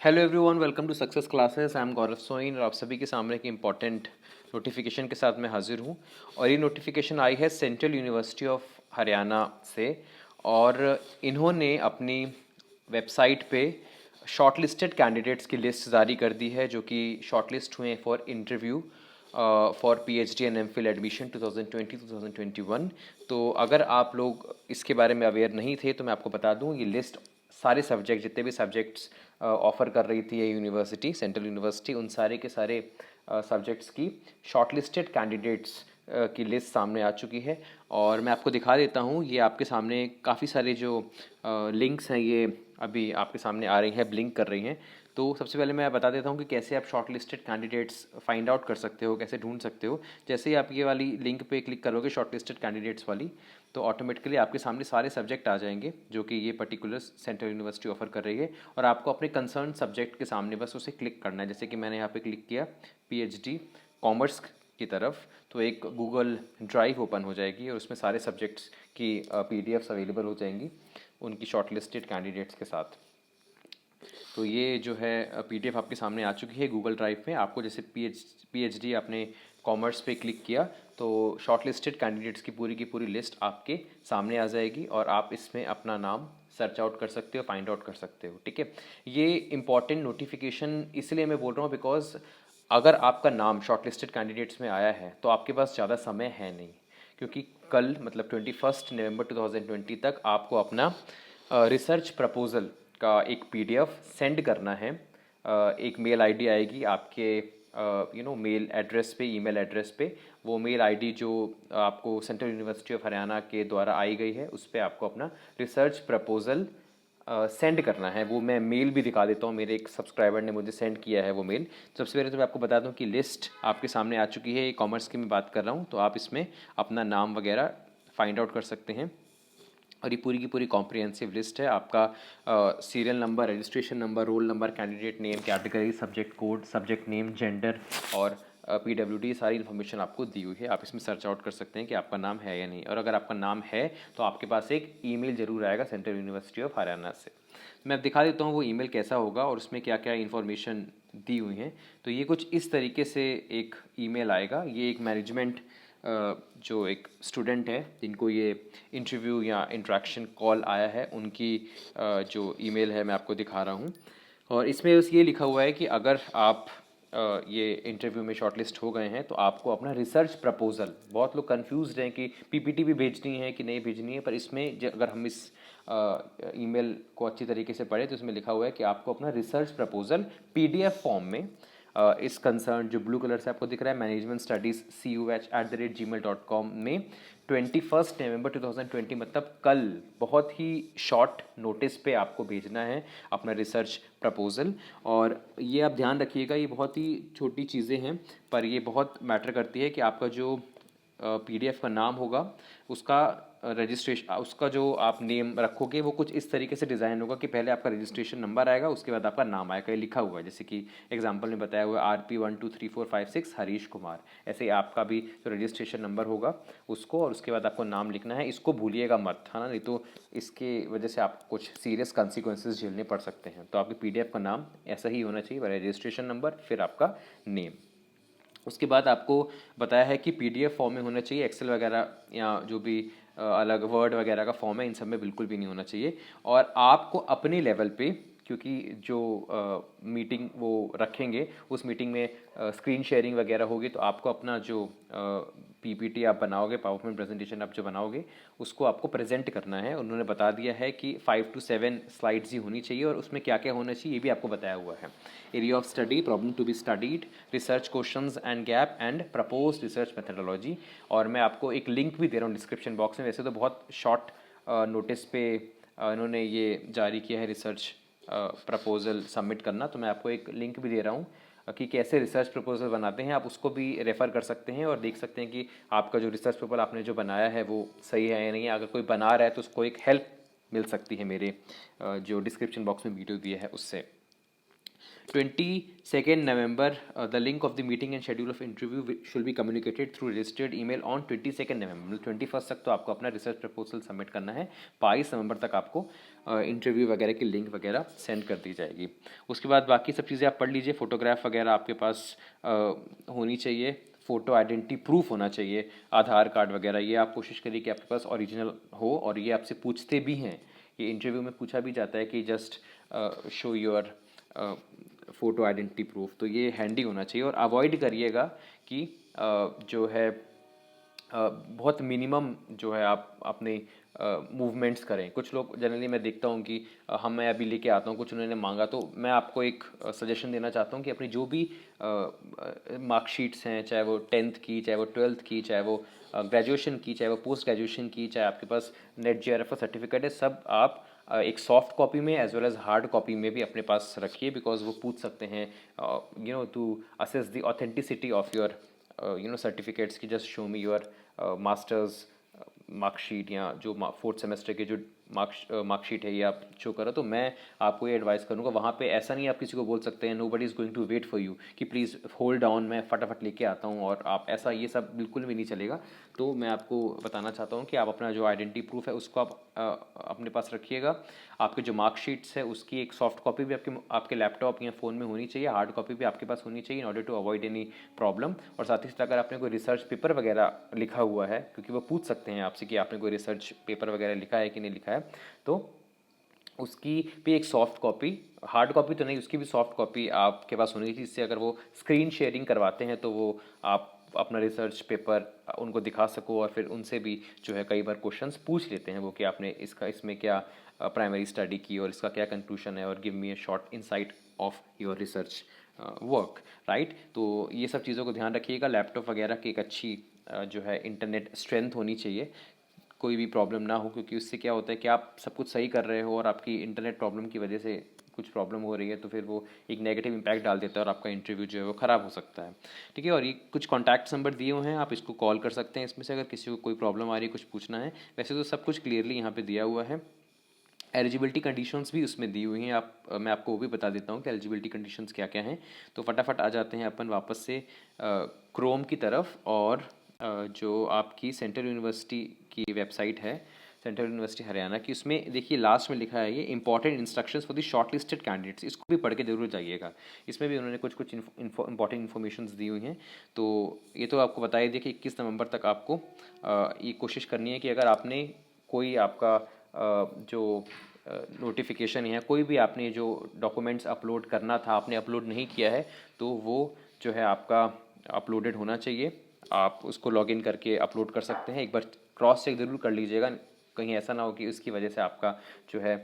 Hello everyone, welcome to success classes. I am Gaurav Soin और आप सभी के सामने एक इम्पॉर्टेंट नोटिफिकेशन के साथ मैं हाजिर हूँ। और ये नोटिफिकेशन आई है सेंट्रल यूनिवर्सिटी ऑफ हरियाणा से, और इन्होंने अपनी वेबसाइट पे शॉर्टलिस्टेड कैंडिडेट्स की लिस्ट जारी कर दी है, जो कि शॉर्टलिस्ट हुए for interview for PhD and MPhil admission 2020-2021। तो अगर आप लोग इसके बारे में अवेयर नहीं थे तो मैं आपको बता दूं, ये लिस्ट सारे सब्जेक्ट, जितने भी सब्जेक्ट्स ऑफ़र कर रही थी ये यूनिवर्सिटी, सेंट्रल यूनिवर्सिटी, उन सारे के सारे सब्जेक्ट्स की शॉर्टलिस्टेड कैंडिडेट्स की लिस्ट सामने आ चुकी है। और मैं आपको दिखा देता हूँ, ये आपके सामने काफ़ी सारे जो लिंक्स हैं ये अभी आपके सामने आ रही हैं, ब्लिंक कर रही हैं। तो सबसे पहले मैं बता देता हूँ कि कैसे आप short listed candidates find out कर सकते हो, कैसे ढूंढ सकते हो। जैसे ही आप ये वाली लिंक पे क्लिक करोगे शॉर्ट लिस्टेड कैंडिडेट्स वाली, तो ऑटोमेटिकली आपके सामने सारे सब्जेक्ट आ जाएंगे जो कि ये पर्टिकुलर सेंट्रल यूनिवर्सिटी ऑफर कर रही है। और आपको अपने कंसर्न सब्जेक्ट के सामने बस उसे क्लिक करना है। जैसे कि मैंने यहाँ पे क्लिक किया पीएचडी कॉमर्स की तरफ, तो एक गूगल ड्राइव ओपन हो जाएगी और उसमें सारे सब्जेक्ट्स की पीडीएफ्स अवेलेबल हो जाएंगी उनकी शॉर्टलिस्टेड कैंडिडेट्स के साथ। तो ये जो है पीडीएफ आपके सामने आ चुकी है गूगल ड्राइव में। आपको जैसे पीएचडी आपने कॉमर्स पे क्लिक किया तो शॉर्टलिस्टेड कैंडिडेट्स की पूरी लिस्ट आपके सामने आ जाएगी और आप इसमें अपना नाम सर्च आउट कर सकते हो, फाइंड आउट कर सकते हो। ठीक है, ये इंपॉर्टेंट नोटिफिकेशन इसलिए मैं बोल रहा हूँ बिकॉज अगर आपका नाम शॉर्टलिस्टेड कैंडिडेट्स में आया है तो आपके पास ज़्यादा समय है नहीं, क्योंकि कल मतलब 21 नवंबर 2020 तक आपको अपना रिसर्च प्रपोज़ल का एक पीडीएफ सेंड करना है। एक मेल आईडी आएगी आपके मेल एड्रेस पे, ईमेल एड्रेस पे। वो मेल आईडी जो आपको सेंट्रल यूनिवर्सिटी ऑफ हरियाणा के द्वारा आई गई है, उस पर आपको अपना रिसर्च प्रपोज़ल सेंड करना है। वो मैं मेल भी दिखा देता हूँ, मेरे एक सब्सक्राइबर ने मुझे सेंड किया है वो मेल। सबसे पहले तो मैं आपको बता दूँ कि लिस्ट आपके सामने आ चुकी है। ये कॉमर्स की मैं बात कर रहा हूँ, तो आप इसमें अपना नाम वगैरह फाइंड आउट कर सकते हैं। और ये पूरी की पूरी कॉम्प्रिहेंसिव लिस्ट है। आपका serial number, registration number, roll number, candidate name, category, subject code, subject name, gender और पीडब्ल्यूडी, सारी इन्फॉर्मेशन आपको दी हुई है। आप इसमें सर्च आउट कर सकते हैं कि आपका नाम है या नहीं। और अगर आपका नाम है तो आपके पास एक ईमेल जरूर आएगा सेंट्रल यूनिवर्सिटी ऑफ हरियाणा से। मैं अब दिखा देता हूँ वो ईमेल कैसा होगा और उसमें क्या क्या इन्फॉर्मेशन दी हुई हैं। तो ये कुछ इस तरीके से एक ईमेल आएगा। ये एक मैनेजमेंट जो एक स्टूडेंट है जिनको ये इंटरव्यू या इंट्रैक्शन कॉल आया है, उनकी जो ईमेल है मैं आपको दिखा रहा हूँ। और इसमें बस ये लिखा हुआ है कि अगर आप ये इंटरव्यू में शॉर्टलिस्ट हो गए हैं तो आपको अपना रिसर्च प्रपोज़ल, बहुत लोग कंफ्यूज हैं कि पीपीटी भी भेजनी है कि नहीं भेजनी है, पर इसमें अगर हम इस ईमेल को अच्छी तरीके से पढ़े तो इसमें लिखा हुआ है कि आपको अपना रिसर्च प्रपोज़ल पीडीएफ फॉर्म में इस कंसर्न जो ब्लू कलर से आपको दिख रहा है मैनेजमेंट स्टडीज़ CUH@gmail.com में 21 नवंबर 2020 मतलब कल बहुत ही शॉर्ट नोटिस पे आपको भेजना है अपना रिसर्च प्रपोज़ल। और ये आप ध्यान रखिएगा, ये बहुत ही छोटी चीज़ें हैं पर ये बहुत मैटर करती है कि आपका जो पीडीएफ का नाम होगा, उसका रजिस्ट्रेशन, उसका जो आप नेम रखोगे वो कुछ इस तरीके से डिज़ाइन होगा कि पहले आपका रजिस्ट्रेशन नंबर आएगा, उसके बाद आपका नाम आएगा। ये लिखा हुआ है जैसे कि एग्जांपल में बताया हुआ है RP123456 हरीश कुमार। ऐसे ही आपका भी जो रजिस्ट्रेशन नंबर होगा उसको, और उसके बाद आपको नाम लिखना है। इसको भूलिएगा मत, है ना, नहीं तो इसके वजह से आप कुछ सीरियस कॉन्सिक्वेंसेस झेलने पड़ सकते हैं। तो आपके पीडीएफ का नाम ऐसा ही होना चाहिए, रजिस्ट्रेशन नंबर फिर आपका नेम। उसके बाद आपको बताया है कि पीडीएफ फॉर्म में होना चाहिए, एक्सेल वगैरह या जो भी अलग वर्ड वगैरह का फॉर्म है इन सब में बिल्कुल भी नहीं होना चाहिए। और आपको अपने लेवल पे, क्योंकि जो मीटिंग वो रखेंगे उस मीटिंग में स्क्रीन शेयरिंग वगैरह होगी, तो आपको अपना जो पीपीटी आप बनाओगे, पावर पॉइंट प्रेजेंटेशन आप जो बनाओगे, उसको आपको प्रेजेंट करना है। उन्होंने बता दिया है कि 5 to 7 स्लाइड्स ही होनी चाहिए और उसमें क्या क्या होना चाहिए ये भी आपको बताया हुआ है। Area of study, problem to be studied, research questions and gap and propose research methodology. और मैं आपको एक लिंक भी दे रहा हूँ डिस्क्रिप्शन बॉक्स में। वैसे तो बहुत शॉर्ट नोटिस पे इन्होंने ये जारी किया है रिसर्च प्रपोज़ल सबमिट करना, तो मैं आपको एक लिंक भी दे रहा हूँ कि कैसे रिसर्च प्रपोजल बनाते हैं। आप उसको भी रेफ़र कर सकते हैं और देख सकते हैं कि आपका जो रिसर्च प्रपोजल आपने जो बनाया है वो सही है या नहीं है। अगर कोई बना रहा है तो उसको एक हेल्प मिल सकती है मेरे जो डिस्क्रिप्शन बॉक्स में वीडियो दिया है उससे। 22nd November, the link of the meeting and schedule of interview should be communicated through registered email on 22nd November. 21st तक तो आपको अपना रिसर्च प्रपोजल सबमिट करना है, 22 नवंबर तक आपको इंटरव्यू वगैरह की लिंक वगैरह सेंड कर दी जाएगी। उसके बाद बाकी सब चीज़ें आप पढ़ लीजिए। फोटोग्राफ वगैरह आपके पास होनी चाहिए, फ़ोटो आइडेंटिटी प्रूफ होना चाहिए, आधार कार्ड वगैरह, ये आप कोशिश करिए कि आपके पास ओरिजिनल हो। और ये आपसे पूछते भी हैं, ये इंटरव्यू में पूछा भी जाता है कि just show your photo identity proof, तो ये हैंडी होना चाहिए। और अवॉइड करिएगा कि जो है बहुत मिनिमम जो है आप अपने मूवमेंट्स करें। कुछ लोग जनरली मैं देखता हूँ कि मैं अभी लेके आता हूँ, कुछ उन्होंने मांगा, तो मैं आपको एक सजेशन देना चाहता हूँ कि अपनी जो भी मार्कशीट्स हैं, चाहे वो 10th की, चाहे वो 12th की, चाहे वो ग्रेजुएशन की, चाहे वो पोस्ट ग्रेजुएशन की, चाहे आपके पास नेट JRF का सर्टिफिकेट है, सब आप एक सॉफ्ट कॉपी में as well as hard copy में भी अपने पास रखिए, बिकॉज वो पूछ सकते हैं to assess the authenticity of your certificates की just show me your masters marksheet या जो 4th सेमेस्टर के जो मार्कशीट है ये आप शो करो। तो मैं आपको ये एडवाइस करूँगा, वहाँ पे ऐसा नहीं आप किसी को बोल सकते हैं nobody is going to wait for you कि प्लीज़ होल्ड डाउन, मैं फटाफट लेके आता हूँ, और आप ऐसा ये सब बिल्कुल भी नहीं चलेगा। तो मैं आपको बताना चाहता हूँ कि आप अपना जो आइडेंटिटी प्रूफ है उसको आप अपने पास रखिएगा। आपके जो मार्कशीट्स है उसकी एक सॉफ्ट कॉपी भी आपके लैपटॉप या फ़ोन में होनी चाहिए, हार्ड कॉपी भी आपके पास होनी चाहिए in order to avoid any problem. और साथ ही साथ अगर आपने कोई रिसर्च पेपर वगैरह लिखा हुआ है, क्योंकि वो पूछ सकते हैं आपसे कि आपने कोई रिसर्च पेपर वगैरह लिखा है कि नहीं लिखा है, तो उसकी भी एक सॉफ्ट कॉपी, हार्ड कॉपी तो नहीं, उसकी भी सॉफ्ट कॉपी आपके पास होनी चाहिए, जिससे अगर वो स्क्रीन शेयरिंग करवाते हैं तो वो आप अपना रिसर्च पेपर उनको दिखा सको, और फिर उनसे भी जो है कई बार क्वेश्चंस पूछ लेते हैं वो कि आपने इसमें क्या प्राइमरी स्टडी की और इसका क्या कंक्लूजन है, और give me a short insight of your research work, right. तो ये सब चीज़ों को ध्यान रखिएगा। लैपटॉप वगैरह की एक अच्छी जो है इंटरनेट स्ट्रेंथ होनी चाहिए, कोई भी प्रॉब्लम ना हो, क्योंकि उससे क्या होता है कि आप सब कुछ सही कर रहे हो और आपकी इंटरनेट प्रॉब्लम की वजह से कुछ प्रॉब्लम हो रही है, तो फिर वो एक नेगेटिव इम्पैक्ट डाल देता है और आपका इंटरव्यू जो है वो ख़राब हो सकता है, ठीक है। और ये कुछ कॉन्टैक्ट नंबर दिए हुए हैं, आप इसको कॉल कर सकते हैं इसमें से, अगर किसी को कोई प्रॉब्लम आ रही है, कुछ पूछना है। वैसे तो सब कुछ क्लियरली यहाँ पे दिया हुआ है। एलिजिबिलिटी कंडीशंस भी उसमें दी हुई हैं, मैं आपको वो भी बता देता हूँ कि एलिजिबिलिटी कंडीशंस क्या क्या हैं। तो फटाफट आ जाते हैं अपन वापस से क्रोम की तरफ, और जो आपकी सेंट्रल यूनिवर्सिटी की वेबसाइट है, सेंट्रल यूनिवर्सिटी हरियाणा की, उसमें देखिए लास्ट में लिखा है ये important instructions for the short listed candidates, इसको भी पढ़ के जरूर जाइएगा। इसमें भी उन्होंने कुछ कुछ इंपॉर्टेंट इन्फॉर्मेशन दी हुई हैं। तो ये तो आपको बता ही दिया कि 21 नवंबर तक आपको ये कोशिश करनी है कि अगर आपने कोई आपका जो नोटिफिकेशन है, कोई भी आपने जो डॉक्यूमेंट्स अपलोड करना था आपने अपलोड नहीं किया है, तो वो जो है आपका अपलोडेड होना चाहिए। आप उसको लॉगिन करके अपलोड कर सकते हैं, एक बार क्रॉस चेक ज़रूर कर लीजिएगा, कहीं ऐसा ना हो कि उसकी वजह से आपका जो है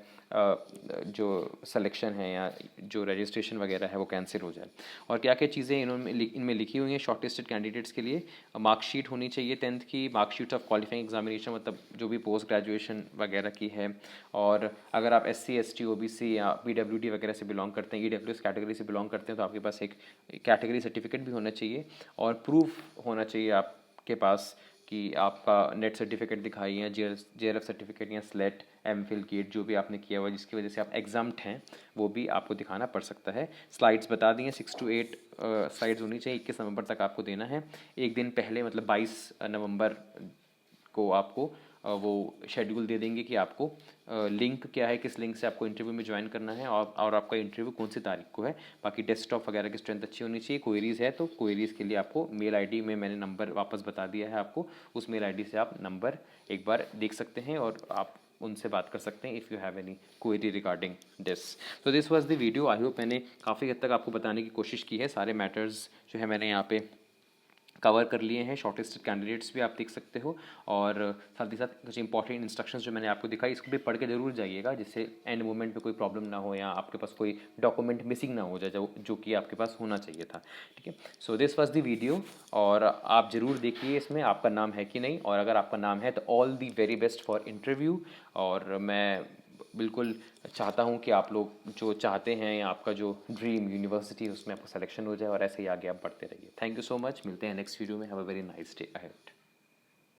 जो सिलेक्शन है या जो रजिस्ट्रेशन वगैरह है वो कैंसिल हो जाए। और क्या क्या चीज़ें इनमें लिखी हुई हैं शॉर्टलिस्टेड कैंडिडेट्स के लिए, मार्कशीट होनी चाहिए 10th की, मार्कशीट ऑफ क्वालिफाइंग एग्जामिनेशन, मतलब जो भी पोस्ट ग्रेजुएशन वगैरह की है। और अगर आप SC ST OBC या PWD वगैरह से बिलोंग करते हैं, EWS कैटेगरी से बिलोंग करते हैं, तो आपके पास एक कैटेगरी सर्टिफिकेट भी होना चाहिए, और प्रूफ होना चाहिए आपके पास कि आपका नेट सर्टिफिकेट दिखाइए, या JRF सर्टिफिकेट या स्लेट MPhil गेट जो भी आपने किया हुआ जिसकी वजह से आप एग्जाम्ड हैं, वो भी आपको दिखाना पड़ सकता है। स्लाइड्स बता दी हैं, 6 to 8 स्लाइड्स होनी चाहिए, 21 नवंबर तक आपको देना है। एक दिन पहले मतलब 22 नवंबर को आपको वो शेड्यूल दे देंगे कि आपको लिंक क्या है, किस लिंक से आपको इंटरव्यू में ज्वाइन करना है, और आपका इंटरव्यू कौन सी तारीख को है। बाकी डेस्कटॉप वगैरह की स्ट्रेंथ अच्छी होनी चाहिए। क्वेरीज़ है तो क्वेरीज़ के लिए आपको मेल आईडी में मैंने नंबर वापस बता दिया है आपको, उस मेल आईडी से आप नंबर एक बार देख सकते हैं और आप उनसे बात कर सकते हैं if you have any query regarding this. तो this was the video. I hope मैंने काफ़ी हद तक आपको बताने की कोशिश की है। सारे मैटर्स जो है मैंने यहाँ पे कवर कर लिए हैं। शॉर्टलिस्टेड कैंडिडेट्स भी आप देख सकते हो, और साथ ही साथ कुछ इंपॉर्टेंट इंस्ट्रक्शंस जो मैंने आपको दिखाई, इसको भी पढ़ के जरूर जाइएगा, जिससे एंड मोमेंट पे कोई प्रॉब्लम ना हो या आपके पास कोई डॉक्यूमेंट मिसिंग ना हो जाए जो कि आपके पास होना चाहिए था, ठीक है। So this was the video, और आप ज़रूर देखिए इसमें आपका नाम है कि नहीं, और अगर आपका नाम है तो all the very best for interview. और मैं बिल्कुल चाहता हूँ कि आप लोग जो चाहते हैं या आपका जो ड्रीम यूनिवर्सिटी है उसमें आपका सिलेक्शन हो जाए, और ऐसे ही आगे आप बढ़ते रहिए। थैंक यू सो मच, मिलते हैं नेक्स्ट वीडियो में। Have a very nice day ahead.